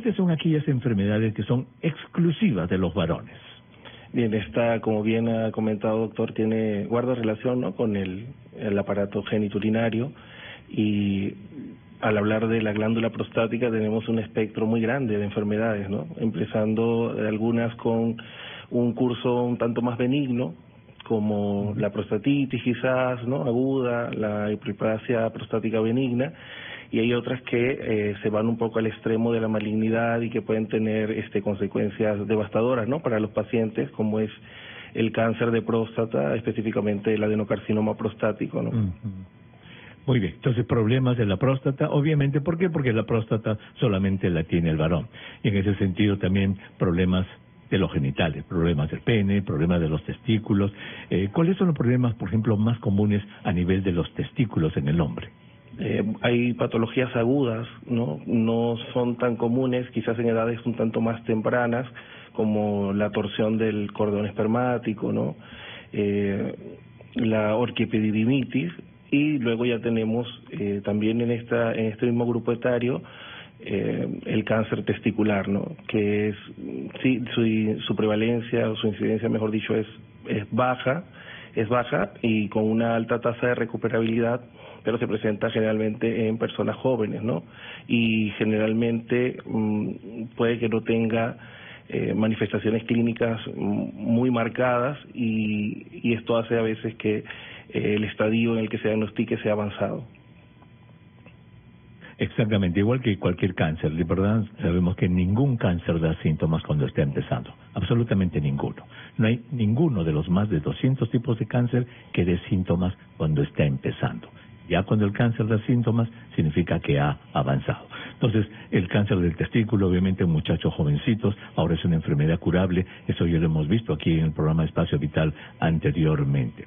¿cuáles son aquellas enfermedades que son exclusivas de los varones? Bien, esta, como bien ha comentado, doctor, guarda relación, ¿no?, con el aparato genitourinario, y al hablar de la glándula prostática tenemos un espectro muy grande de enfermedades, ¿no?, empezando algunas con un curso un tanto más benigno, como la prostatitis quizás, ¿no?, aguda, la hiperplasia prostática benigna, y hay otras que se van un poco al extremo de la malignidad y que pueden tener consecuencias devastadoras, ¿no?, para los pacientes, como es el cáncer de próstata, específicamente el adenocarcinoma prostático, ¿no? Muy bien, entonces problemas de la próstata, obviamente, ¿por qué? Porque la próstata solamente la tiene el varón, y en ese sentido también problemas de los genitales, problemas del pene, problemas de los testículos. ¿Cuáles son los problemas, por ejemplo, más comunes a nivel de los testículos en el hombre? Hay patologías agudas, no son tan comunes, quizás en edades un tanto más tempranas, como la torsión del cordón espermático, ¿no?, la orquiepididimitis, y luego ya tenemos también en este mismo grupo etario el cáncer testicular, ¿no?, que es, sí, su prevalencia o su incidencia, mejor dicho, es baja y con una alta tasa de recuperabilidad, pero se presenta generalmente en personas jóvenes, ¿no?, y generalmente puede que no tenga manifestaciones clínicas muy marcadas, y esto hace a veces que el estadio en el que se diagnostique sea avanzado. Exactamente, igual que cualquier cáncer, ¿verdad? Sabemos que ningún cáncer da síntomas cuando está empezando, absolutamente ninguno. No hay ninguno de los más de 200 tipos de cáncer que dé síntomas cuando está empezando. Ya cuando el cáncer da síntomas, significa que ha avanzado. Entonces, el cáncer del testículo, obviamente en muchachos jovencitos, ahora es una enfermedad curable, eso ya lo hemos visto aquí en el programa Espacio Vital anteriormente.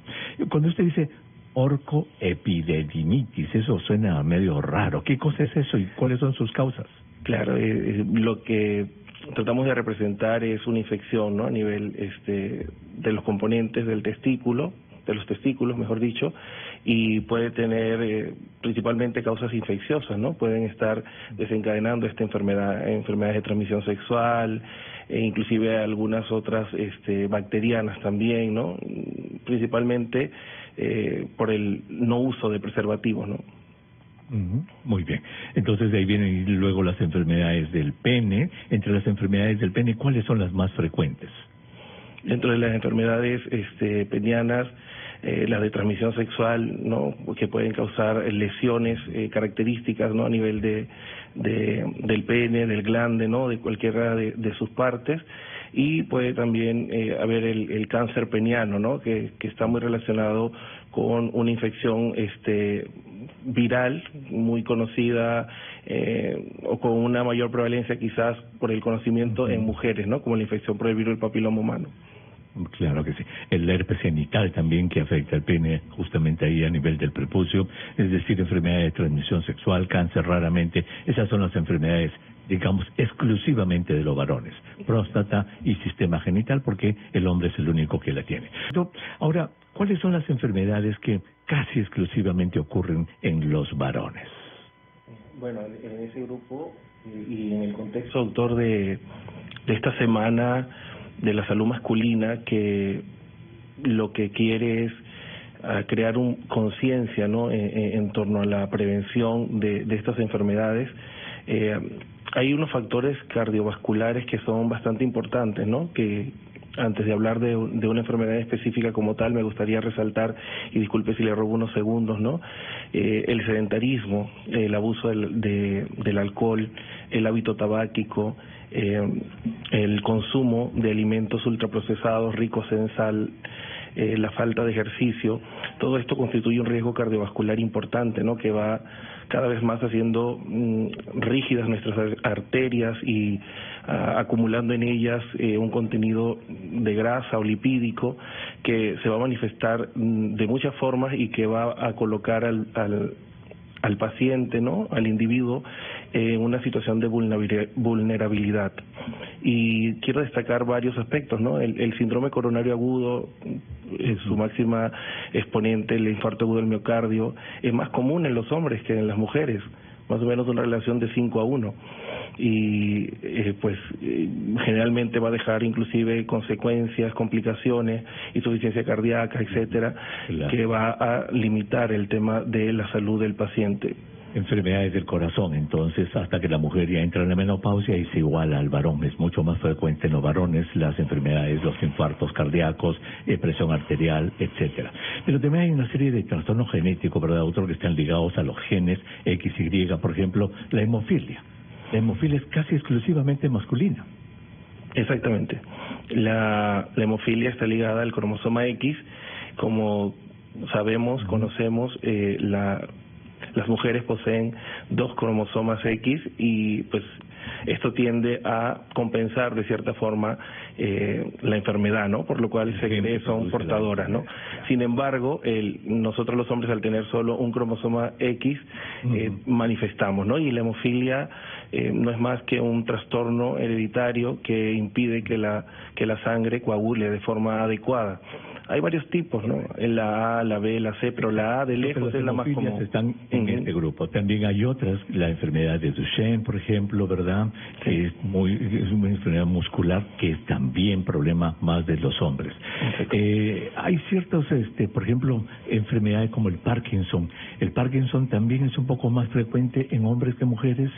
Cuando usted dice orcoepididimitis, eso suena medio raro. ¿Qué cosa es eso y cuáles son sus causas? Claro, lo que tratamos de representar es una infección, ¿no?, a nivel de los componentes del testículo, de los testículos, mejor dicho, y puede tener principalmente causas infecciosas, ¿no? Pueden estar desencadenando esta enfermedades de transmisión sexual, e inclusive algunas otras bacterianas también, ¿no?, principalmente por el no uso de preservativos, ¿no? Muy bien. Entonces de ahí vienen luego las enfermedades del pene. Entre las enfermedades del pene, ¿cuáles son las más frecuentes? Dentro de las enfermedades penianas, las de transmisión sexual, ¿no?, que pueden causar lesiones características, ¿no?, a nivel del pene, del glande, ¿no?, de cualquiera de sus partes, y puede también haber el cáncer peniano, ¿no?, que está muy relacionado con una infección viral muy conocida, o con una mayor prevalencia quizás por el conocimiento en mujeres, ¿no?, como la infección por el virus del papiloma humano. Claro que sí. El herpes genital también, que afecta al pene justamente ahí a nivel del prepucio, es decir, enfermedades de transmisión sexual, cáncer raramente. Esas son las enfermedades, digamos, exclusivamente de los varones, próstata y sistema genital, porque el hombre es el único que la tiene. Ahora, ¿cuáles son las enfermedades que casi exclusivamente ocurren en los varones? Bueno, en ese grupo y en el contexto, doctor, de esta semana de la salud masculina, que lo que quiere es crear conciencia, ¿no?, en torno a la prevención de estas enfermedades. Hay unos factores cardiovasculares que son bastante importantes, ¿no?, que antes de hablar de una enfermedad específica como tal, me gustaría resaltar, y disculpe si le robo unos segundos, ¿no?, el sedentarismo, el abuso del alcohol, el hábito tabáquico, el consumo de alimentos ultraprocesados ricos en sal, la falta de ejercicio. Todo esto constituye un riesgo cardiovascular importante, ¿no?, que va cada vez más haciendo rígidas nuestras arterias y acumulando en ellas un contenido de grasa o lipídico que se va a manifestar de muchas formas y que va a colocar al paciente, ¿no?, al individuo, en una situación de vulnerabilidad. Y quiero destacar varios aspectos, ¿no? El síndrome coronario agudo, su máxima exponente, el infarto agudo del miocardio, es más común en los hombres que en las mujeres, más o menos una relación de 5 a 1. y generalmente va a dejar inclusive consecuencias, complicaciones, insuficiencia cardíaca, etcétera, claro, que va a limitar el tema de la salud del paciente. Enfermedades del corazón, entonces, hasta que la mujer ya entra en la menopausia y se iguala al varón. Es mucho más frecuente en los varones las enfermedades, los infartos cardíacos, presión arterial, etcétera. Pero también hay una serie de trastornos genéticos, ¿verdad, doctor?, que están ligados a los genes X, Y, por ejemplo, la hemofilia. La hemofilia es casi exclusivamente masculina. Exactamente. La hemofilia está ligada al cromosoma X. Como sabemos, conocemos, las mujeres poseen 2 cromosomas X y pues esto tiende a compensar de cierta forma la enfermedad, ¿no? Por lo cual se cree que son portadoras, ¿no? Sin embargo, nosotros los hombres, al tener solo un cromosoma X, manifestamos, ¿no? Y la hemofilia no es más que un trastorno hereditario que impide que la sangre coagule de forma adecuada. Hay varios tipos, ¿no? La A, la B, la C, pero la A de lejos es la más común. Están en este grupo. También hay otras, la enfermedad de Duchenne, por ejemplo, ¿verdad? Sí. Que es una enfermedad muscular que es también problema más de los hombres. Hay ciertos, por ejemplo, enfermedades como el Parkinson. El Parkinson también es un poco más frecuente en hombres que mujeres.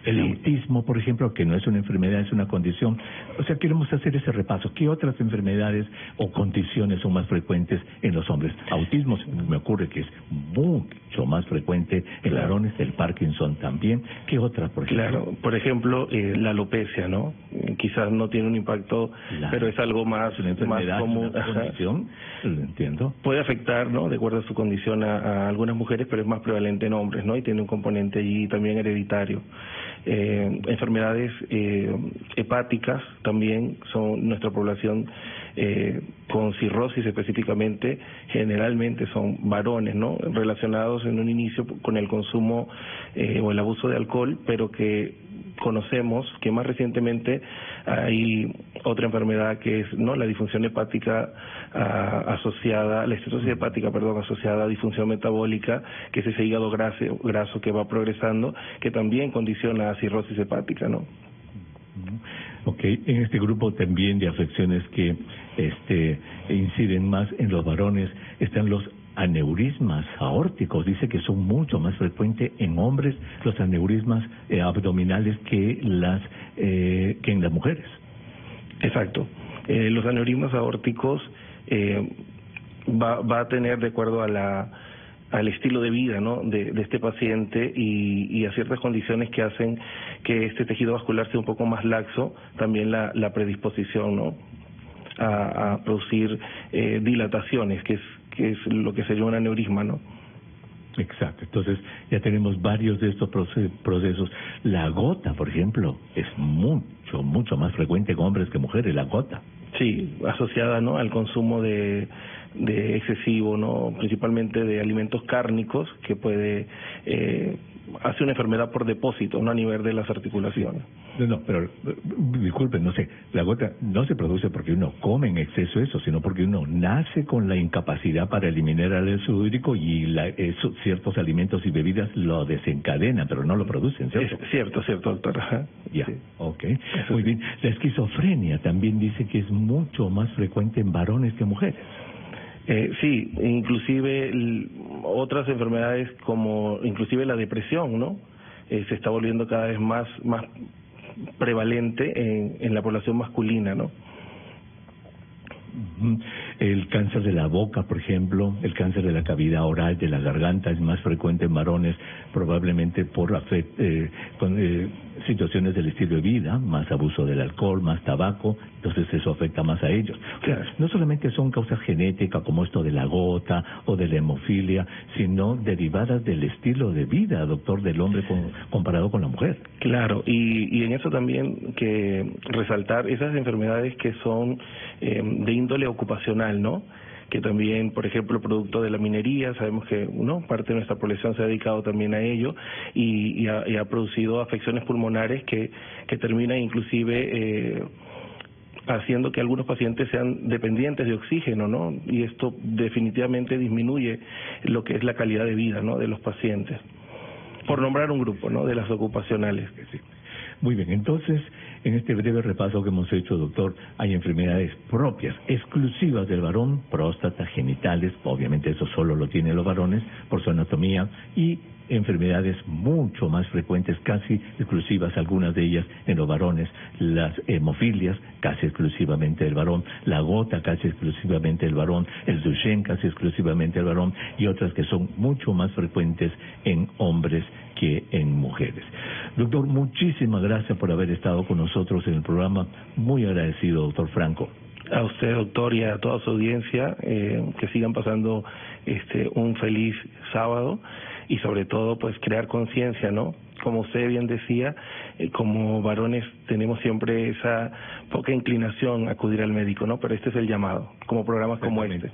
El autismo, por ejemplo, que no es una enfermedad, es una condición. O sea, queremos hacer ese repaso. ¿Qué otras enfermedades o condiciones son más frecuentes en los hombres? Autismo, me ocurre que es mucho más frecuente en varones, el Parkinson también. ¿Qué otras, por ejemplo? Claro, por ejemplo, la alopecia, ¿no? Quizás no tiene un impacto, pero es algo más, una enfermedad, más común. una condición, lo entiendo. Puede afectar, ¿no?, de acuerdo a su condición a algunas mujeres, pero es más prevalente en hombres, ¿no? Y tiene un componente allí también hereditario. Enfermedades hepáticas también son nuestra población con cirrosis específicamente, generalmente son varones, ¿no?, relacionados en un inicio con el consumo o el abuso de alcohol, pero que conocemos que más recientemente hay otra enfermedad que es, ¿no?, la disfunción hepática asociada, la esteatosis hepática, asociada a disfunción metabólica, que es ese hígado graso que va progresando, que también condiciona a cirrosis hepática, ¿no? Ok, en este grupo también de afecciones que inciden más en los varones están los aneurismas aórticos. Dice que son mucho más frecuentes en hombres los aneurismas abdominales que en las mujeres. Exacto. Los aneurismas aórticos va a tener, de acuerdo al estilo de vida, ¿no?, de este paciente y a ciertas condiciones que hacen que este tejido vascular sea un poco más laxo, también la predisposición, ¿no?, a producir dilataciones, que es lo que sería un aneurisma, ¿no? Exacto. Entonces ya tenemos varios de estos procesos. La gota, por ejemplo, es mucho más frecuente en hombres que mujeres, la gota. Sí, asociada, ¿no?, al consumo de excesivo, ¿no?, principalmente de alimentos cárnicos, que puede hace una enfermedad por depósito, ¿no?, a nivel de las articulaciones. No, pero disculpen, no sé, la gota no se produce porque uno come en exceso eso, sino porque uno nace con la incapacidad para eliminar el ácido hídrico y ciertos alimentos y bebidas lo desencadenan, pero no lo producen, ¿cierto? Es cierto, doctor. Ajá. Ya, sí. Ok. Muy bien. La esquizofrenia también dice que es mucho más frecuente en varones que mujeres. Sí, inclusive otras enfermedades como inclusive la depresión, ¿no?, se está volviendo cada vez más prevalente en la población masculina, ¿no? El cáncer de la boca, por ejemplo, el cáncer de la cavidad oral, de la garganta, es más frecuente en varones, probablemente por situaciones del estilo de vida, más abuso del alcohol, más tabaco, entonces eso afecta más a ellos. O sea, no solamente son causas genéticas como esto de la gota o de la hemofilia, sino derivadas del estilo de vida, doctor, del hombre comparado con la mujer. Claro, y en eso también que resaltar esas enfermedades que son de índole ocupacional, ¿no?, que también, por ejemplo, producto de la minería, sabemos que parte de nuestra población se ha dedicado también a ello y ha producido afecciones pulmonares que terminan inclusive haciendo que algunos pacientes sean dependientes de oxígeno, ¿no?, y esto definitivamente disminuye lo que es la calidad de vida, ¿no?, de los pacientes, por nombrar un grupo, ¿no?, de las ocupacionales. Sí. Muy bien, entonces, en este breve repaso que hemos hecho, doctor, hay enfermedades propias, exclusivas del varón, próstata, genitales, obviamente eso solo lo tienen los varones por su anatomía, y enfermedades mucho más frecuentes, casi exclusivas, algunas de ellas en los varones, las hemofilias, casi exclusivamente del varón, la gota, casi exclusivamente del varón, el Duchenne, casi exclusivamente del varón, y otras que son mucho más frecuentes en hombres que en mujeres. Doctor, muchísimas gracias por haber estado con nosotros en el programa. Muy agradecido, doctor Franco. A usted, doctor, y a toda su audiencia, que sigan pasando un feliz sábado y sobre todo pues crear conciencia, ¿no? Como usted bien decía, como varones tenemos siempre esa poca inclinación a acudir al médico, ¿no? Pero este es el llamado, como programas como este.